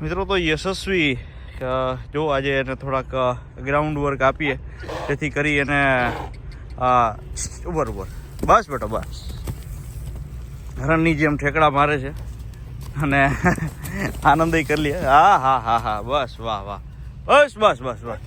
મિત્રો તો યશસ્વી જો આજે એને થોડાક ગ્રાઉન્ડ વર્ક આપીએ જેથી કરી એને ઉપર બસ બેટો બસ હરણની જેમ ઠેકડા મારે છે અને આનંદ કરી લઈએ. હા હા હા હા બસ વાહ વાહ બસ બસ બસ બસ.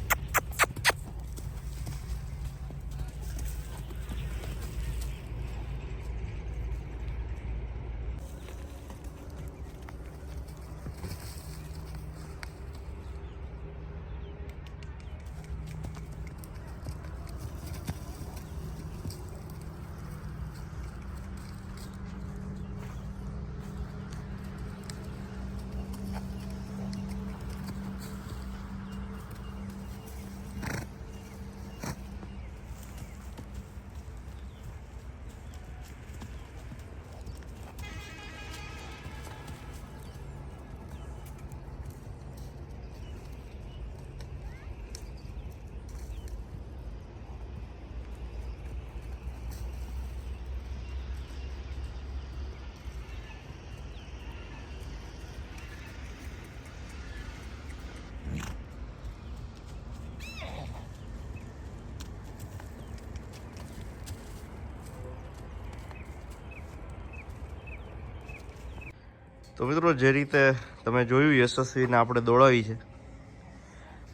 તો મિત્રો જે રીતે તમે જોયું યશસ્વીને આપણે દોડાવી છે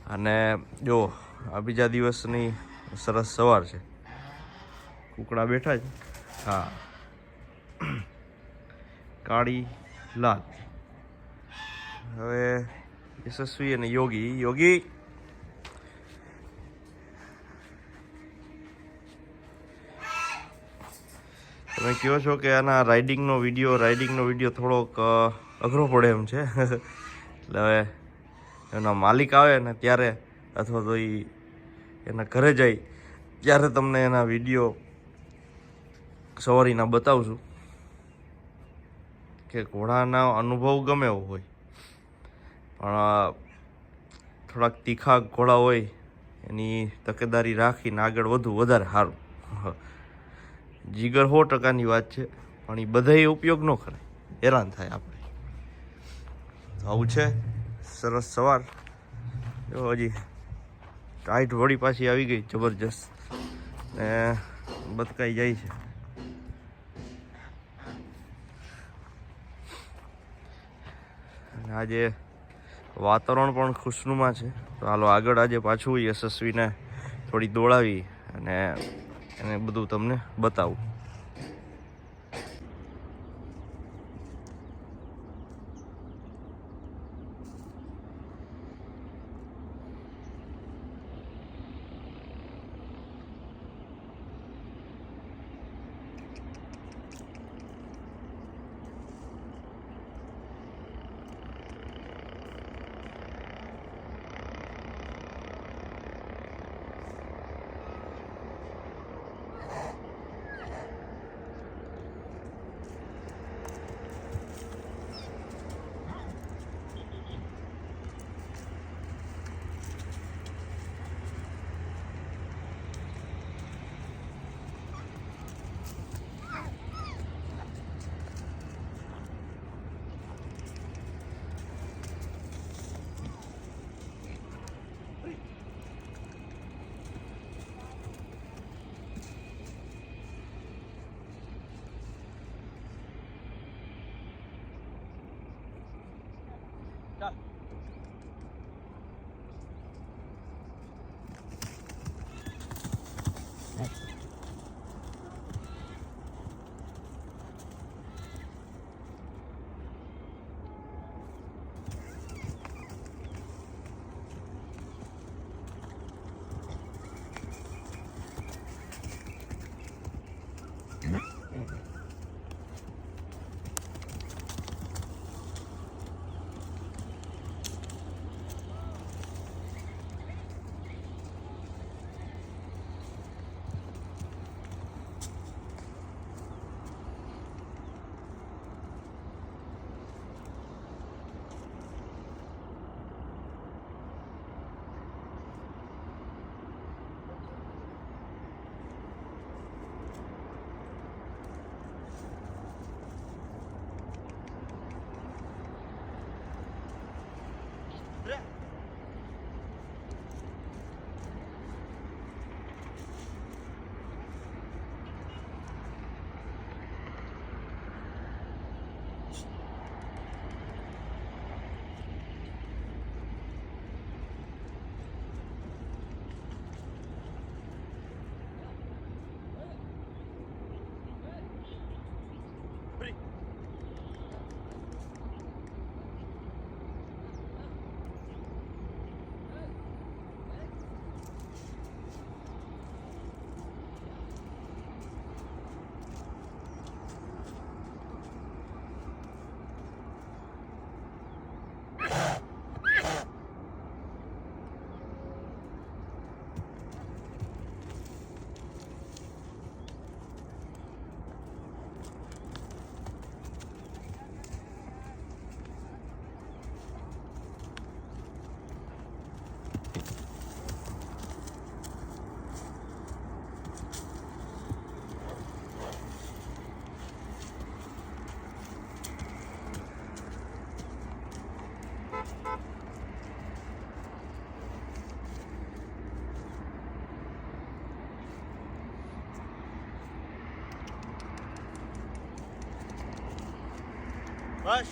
અને જો આ બીજા દિવસની સરસ સવાર છે. કુકડા બેઠા છે. હા કાળી લાલ. હવે યશસ્વી અને યોગી તમે કહો છો કે આના રાઇડિંગનો વિડીયો થોડોક અઘરો પડે એમ છે. એટલે હવે એના માલિક આવે ને ત્યારે અથવા તો એના ઘરે જાય ત્યારે તમને એના વિડીયો સવારીના બતાવશું કે ઘોડાના અનુભવ ગમે એવો હોય પણ થોડાક તીખા ઘોડા હોય એની તકેદારી રાખીને આગળ વધવું વધારે સારું. જીગર 100%ની વાત છે પણ એ બધાય ઉપયોગ ન કરે, હેરાન થાય આપણે. આવું છે સરસ સવાર. જો હજી ટાઈટ વળી પાછી આવી ગઈ જબરજસ્ત ને બતકાઈ જાય છે. અને આજે વાતાવરણ પણ ખુશનુમા છે. તો હાલો આગળ આજે પાછું યશસ્વીને થોડી દોડાવી અને એને બધું તમને બતાવું. બસ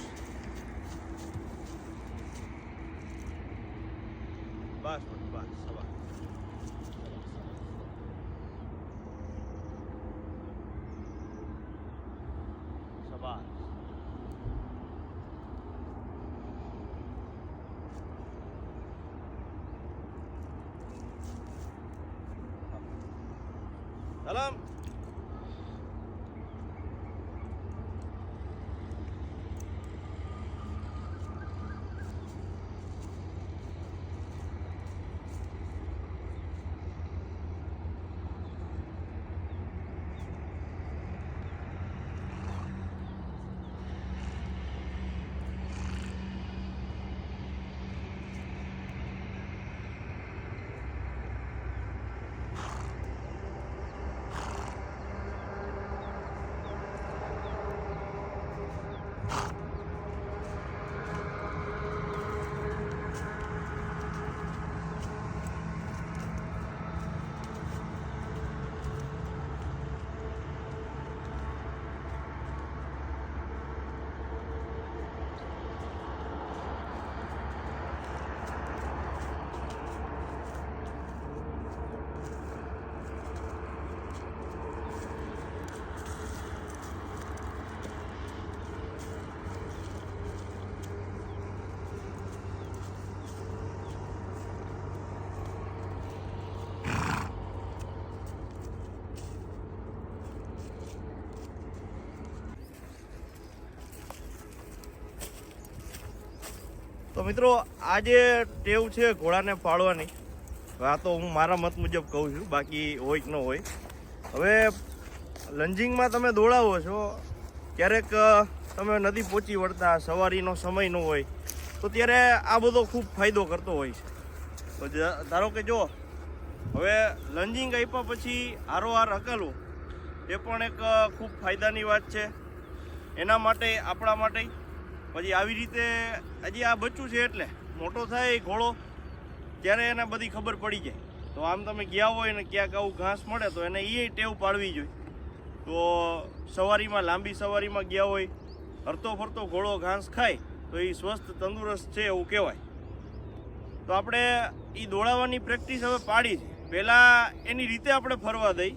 બસ બસ સવાર સવાર સલામ. તો મિત્રો આ જે ટેવ છે ઘોડાને પાળવાની, આ તો હું મારા મત મુજબ કહું છું, બાકી હોય કે ન હોય. હવે લંજિંગમાં તમે દોડાવો છો, ક્યારેક તમે નથી પહોંચી વળતા, સવારીનો સમય ન હોય, તો ત્યારે આ બધો ખૂબ ફાયદો કરતો હોય છે. તો ધારો કે જો હવે લંજિંગ આપ્યા પછી હારોહાર હકલવું એ પણ એક ખૂબ ફાયદાની વાત છે એના માટે, આપણા માટે. પછી આવી રીતે હજી આ બચ્ચું છે એટલે મોટો થાય ઘોડો ત્યારે એને બધી ખબર પડી જાય. તો આમ તમે ગયા હોય ને ક્યાંક આવું ઘાસ મળે તો એને એ ટેવ પાડવી જોઈએ. તો સવારીમાં, લાંબી સવારીમાં ગયા હોય, હરતો ફરતો ઘોડો ઘાસ ખાય તો એ સ્વસ્થ તંદુરસ્ત છે એવું કહેવાય. તો આપણે એ દોડાવવાની પ્રેક્ટિસ હવે પાડી છે. પહેલાં એની રીતે આપણે ફરવા દઈ,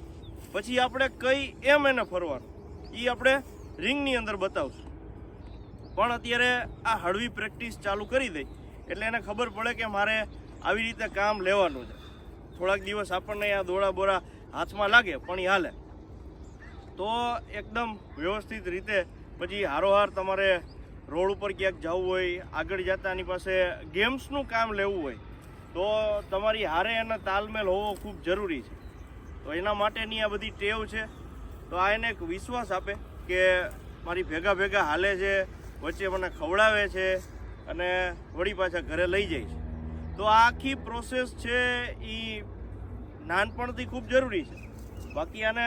પછી આપણે કઈ એમ એને ફરવાનું એ આપણે રિંગની અંદર બતાવશું. પણ અત્યારે આ હળવી પ્રેક્ટિસ ચાલુ કરી દઈ એટલે એને ખબર પડે કે મારે આવી રીતે કામ લેવાનું છે. થોડાક દિવસ આપણને આ દોડા બોરા હાથમાં લાગે પણ એ હાલે. તો એકદમ વ્યવસ્થિત રીતે પછી હારોહાર તમારે રોડ ઉપર ક્યાંક જવું હોય, આગળ જતા એની પાસે ગેમ્સનું કામ લેવું હોય તો તમારી હારે એનો તાલમેલ હોવો ખૂબ જરૂરી છે. તો એના માટેની આ બધી ટેવ છે. તો આ એને એક વિશ્વાસ આપે કે મારી ભેગા ભેગા હાલે છે, વચ્ચે મને ખવડાવે છે અને વળી પાછા ઘરે લઈ જાય છે. તો આ આખી પ્રોસેસ છે એ નાનપણથી ખૂબ જરૂરી છે. બાકી આને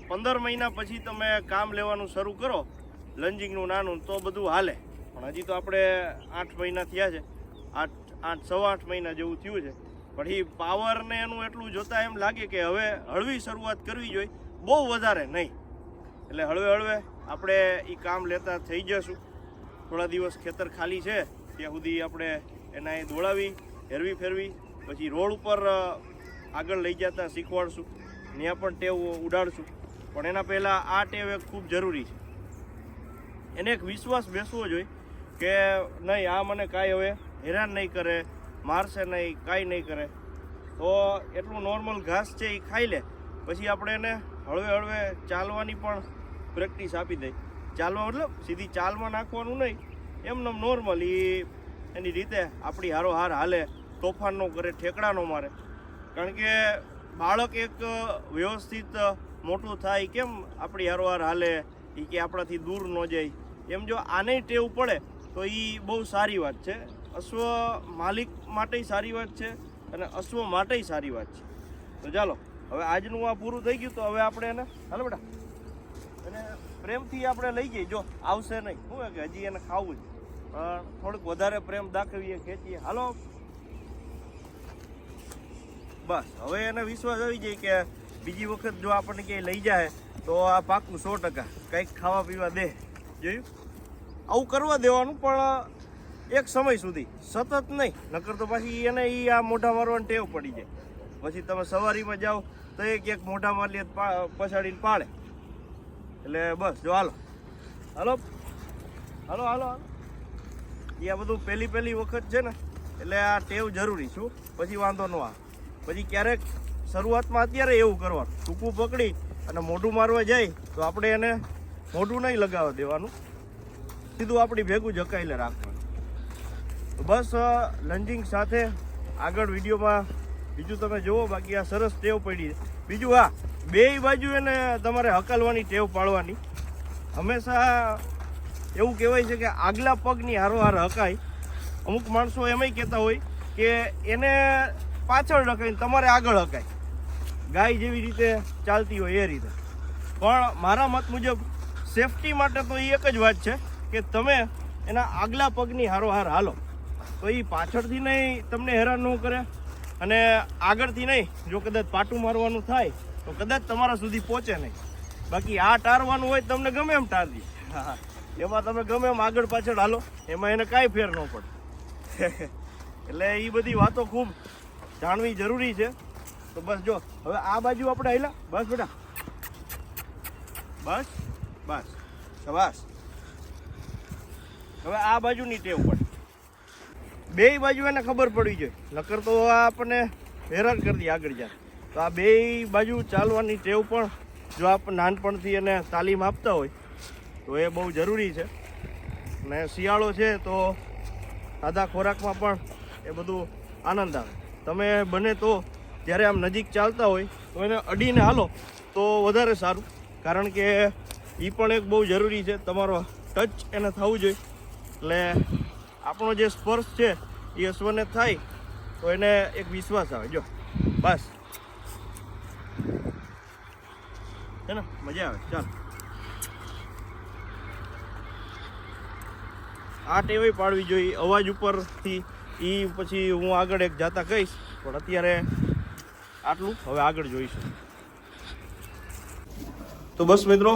15 મહિના પછી તમે કામ લેવાનું શરૂ કરો લંજિંગનું નાનું તો બધું હાલે. પણ હજી તો આપણે 8 મહિના થયા છે, 8 મહિના જેવું થયું છે. પણ એ પાવરને એનું એટલું જોતાં એમ લાગે કે હવે હળવી શરૂઆત કરવી જોઈએ, બહુ વધારે નહીં. એટલે હળવે હળવે આપણે એ કામ લેતા થઈ જશું. થોડા દિવસ ખેતર ખાલી છે ત્યાં સુધી આપણે એના એ દોડાવી, હેરવી ફેરવી, પછી રોડ ઉપર આગળ લઈ જતા શીખવાડશું, ત્યાં પણ ટેવ ઉડાડશું. પણ એના પહેલાં આ ટેવ એક ખૂબ જરૂરી છે. એને એક વિશ્વાસ બેસવો જોઈએ કે નહીં, આ મને કાંઈ હવે હેરાન નહીં કરે, મારશે નહીં, કાંઈ નહીં કરે. તો એટલું નોર્મલ ઘાસ છે એ ખાઈ લે, પછી આપણે એને હળવે હળવે ચાલવાની પણ પ્રેક્ટિસ આપી દઈ. ચાલવા મતલબ સીધી ચાલમાં નાખવાનું નહીં, એમને નોર્મલ એની રીતે આપણી હારોહાર હાલે, તોફાન ન કરે, ઠેકડા ન મારે. કારણ કે બાળક એક વ્યવસ્થિત મોટું થાય કેમ આપણી હારોહાર હાલે, એ કે આપણાથી દૂર ન જાય, એમ જો આને ટેવ પડે તો એ બહુ સારી વાત છે. અશ્વ માલિક માટે સારી વાત છે અને અશ્વ માટે સારી વાત છે. તો ચાલો હવે આજનું આ પૂરું થઈ ગયું. તો હવે આપણે એને હાલો બેટા અને પ્રેમથી આપણે લઈ જઈએ. જો આવશે નહીં, શું કે હજી એને ખાવું જ, થોડુંક વધારે પ્રેમ દાખવીએ, ખેંચીએ. હાલો બસ હવે એને વિશ્વાસ આવી જાય કે બીજી વખત જો આપણને ક્યાંય લઈ જાય તો આ પાકું 100% કંઈક ખાવા પીવા દે. જોયું? આવું કરવા દેવાનું, પણ એક સમય સુધી, સતત નહીં, નકર તો પાછી એને આ મોઢા મારવાની ટેવ પડી જાય. પછી તમે સવારીમાં જાઓ તો એક મોઢા મારી પછાડીને પાડે. એટલે બસ જો હાલો હાલો હાલો હાલો હાલો એ આ બધું પહેલી વખત છે ને, એટલે આ ટેવ જરૂરી શું, પછી વાંધો ન આવે. પછી ક્યારેક શરૂઆતમાં અત્યારે એવું કરવાનું, ટૂંકું પકડી અને મોઢું મારવા જાય તો આપણે એને મોઢું નહીં લગાવવા દેવાનું, સીધું આપણી ભેગું જકાઈને રાખવાનું. તો બસ લંજિંગ સાથે આગળ વિડીયોમાં બીજું તમે જુઓ. બાકી આ સરસ ટેવ પડી. બીજું હા, બેય બાજુ એને તમારે હકાલવાની ટેવ પાડવાની. હંમેશા એવું કહેવાય છે કે આગલા પગની હારોહાર હકાય. અમુક માણસો એમાંય કહેતા હોય કે એને પાછળ રખાઈને તમારે આગળ હકાય, ગાય જેવી રીતે ચાલતી હોય એ રીતે. પણ મારા મત મુજબ સેફટી માટે તો એ એક જ વાત છે કે તમે એના આગલા પગની હારોહાર હાલો, તો એ પાછળથી નહીં તમને હેરાન ન કરે, અને આગળથી નહીં, જો કદાચ પાટું મારવાનું થાય તો કદાચ તમારા સુધી પહોંચે નહીં. બાકી આ ટારવાનું હોય તમને ગમે એમ ટારવી, હા, એમાં તમે ગમે એમ આગળ પાછળ હાલો, એમાં એને કાંઈ ફેર ન પડે. એટલે એ બધી વાતો ખૂબ જાણવી જરૂરી છે. તો બસ જો હવે આ બાજુ આપણે હાલ્યા, બસ બેટા, બસ બસ શાબાશ. હવે આ બાજુની ટેવ પડે, બેય બાજુ એને ખબર પડવી જોઈએ, નકર તો આ આપણને હેરાન કરી દે આગળ જાય. તો આ બેય બાજુ ચાલવાની ટેવ પણ જો આપણે નાનપણથી એને તાલીમ આપતા હોય તો એ બહુ જરૂરી છે. અને શિયાળો છે તો સાદા ખોરાકમાં પણ એ બધું આનંદ આવે. તમે બને તો જ્યારે આમ નજીક ચાલતા હોય તો એને અડીને હાલો તો વધારે સારું, કારણ કે એ પણ એક બહુ જરૂરી છે. તમારો ટચ એને થવું જોઈએ, એટલે આપણો જે સ્પર્શ છે એ અશ્વને થાય તો એને એક વિશ્વાસ આવે. જો બસ છે ને, મજા આવે. ચાલ આ ટેવ પાડવી જોઈએ અવાજ ઉપરથી. એ પછી હું આગળ એક જાતા કહીશ, પણ અત્યારે આટલું, હવે આગળ જોઈશું. તો બસ મિત્રો,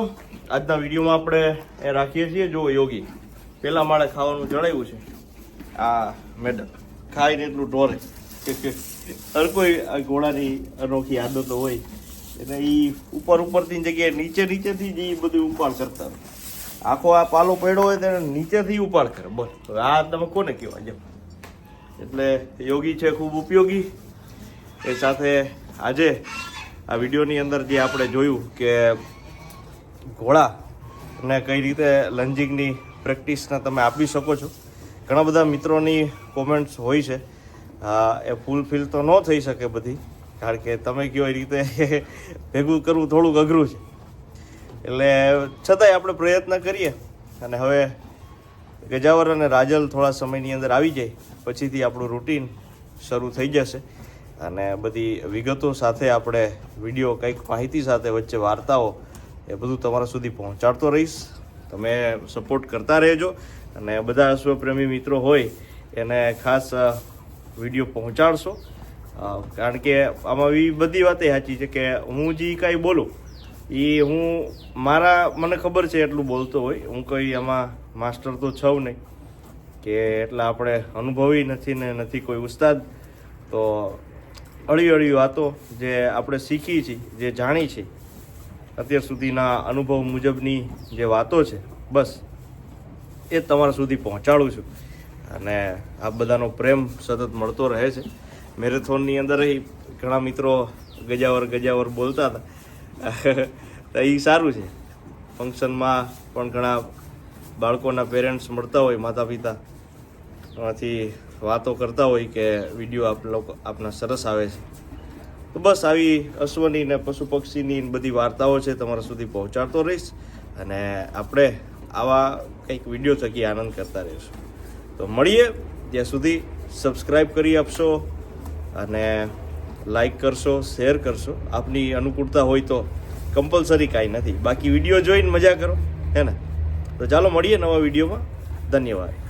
આજના વિડીયોમાં આપણે એ રાખીએ છીએ. જો યોગી પહેલા માળે ખાવાનું જણાવ્યું છે, આ મેડમ ખાઈને એટલું ઢોરે. હર કોઈ આ ઘોડાની અનોખી આદતો હોય, એટલે એ ઉપરથી જગ્યાએ નીચેથી જ એ બધું ઉપાડ કરતા હોય. આખો આ પાલો પડ્યો હોય તેને નીચેથી ઉપાડ કરે. બસ હવે આ તમે કોને કહેવા જેમ. એટલે યોગી છે ખૂબ ઉપયોગી. એ સાથે આજે આ વિડીયોની અંદર જે આપણે જોયું કે ઘોડાને કઈ રીતે લંજિંગની પ્રેક્ટિસને તમે આપી શકો છો. ઘણા બધા મિત્રોની કોમેન્ટ્સ હોય છે, એ ફૂલફિલ તો ન થઈ શકે બધી, કારણ કે તમે કહો એ રીતે ભેગું કરવું થોડુંક અઘરું છે. એટલે છતાંય આપણે પ્રયત્ન કરીએ. અને હવે ગજાવર અને રાજલ થોડા સમયની અંદર આવી જાય પછીથી આપણું રૂટીન શરૂ થઈ જશે, અને બધી વિગતો સાથે આપણે વિડીયો, કંઈક માહિતી સાથે, વચ્ચે વાર્તાઓ, એ બધું તમારા સુધી પહોંચાડતો રહીશ. તમે સપોર્ટ કરતા રહેજો, અને બધા અશ્વપ્રેમી મિત્રો હોય એને ખાસ વિડીયો પહોંચાડશો, કારણ કે આમાં એવી બધી વાતે સાચી છે કે હું જે કાંઈ બોલું એ મને ખબર છે એટલું બોલતો હોય. હું કંઈ આમાં માસ્ટર તો છું નહીં, કે એટલા આપણે અનુભવી નથી ને નથી કોઈ ઉસ્તાદ. તો અળી વાતો જે આપણે શીખી છીએ, જે જાણી છે અત્યાર સુધીના અનુભવ મુજબની જે વાતો છે, બસ એ તમારા સુધી પહોંચાડું છું. અને આ બધાનો પ્રેમ સતત મળતો રહે છે. મેરેથોનની અંદર ઘણા મિત્રો ગજાવર બોલતા હતા, તો એ સારું છે. ફંક્શનમાં પણ ઘણા બાળકોના પેરેન્ટ્સ મળતા હોય, માતા પિતા, એમાંથી વાતો કરતા હોય કે વિડીયો આપના સરસ આવે છે. તો બસ આવી અશ્વની ને પશુ પક્ષીની બધી વાર્તાઓ છે તમારા સુધી પહોંચાડતો રહીશ, અને આપણે આવા કંઈક વિડીયો થકી આનંદ કરતા રહીશું. તો મળીએ, ત્યાં સુધી સબસ્ક્રાઈબ કરી આપશો, અને લાઈક કરશો, શેર કરશો. આપની અનુકૂળતા હોય તો, કમ્પલસરી કાંઈ નથી. બાકી વિડીયો જોઈને મજા કરો, હે ને. તો ચાલો મળીએ નવા વિડીયોમાં. ધન્યવાદ.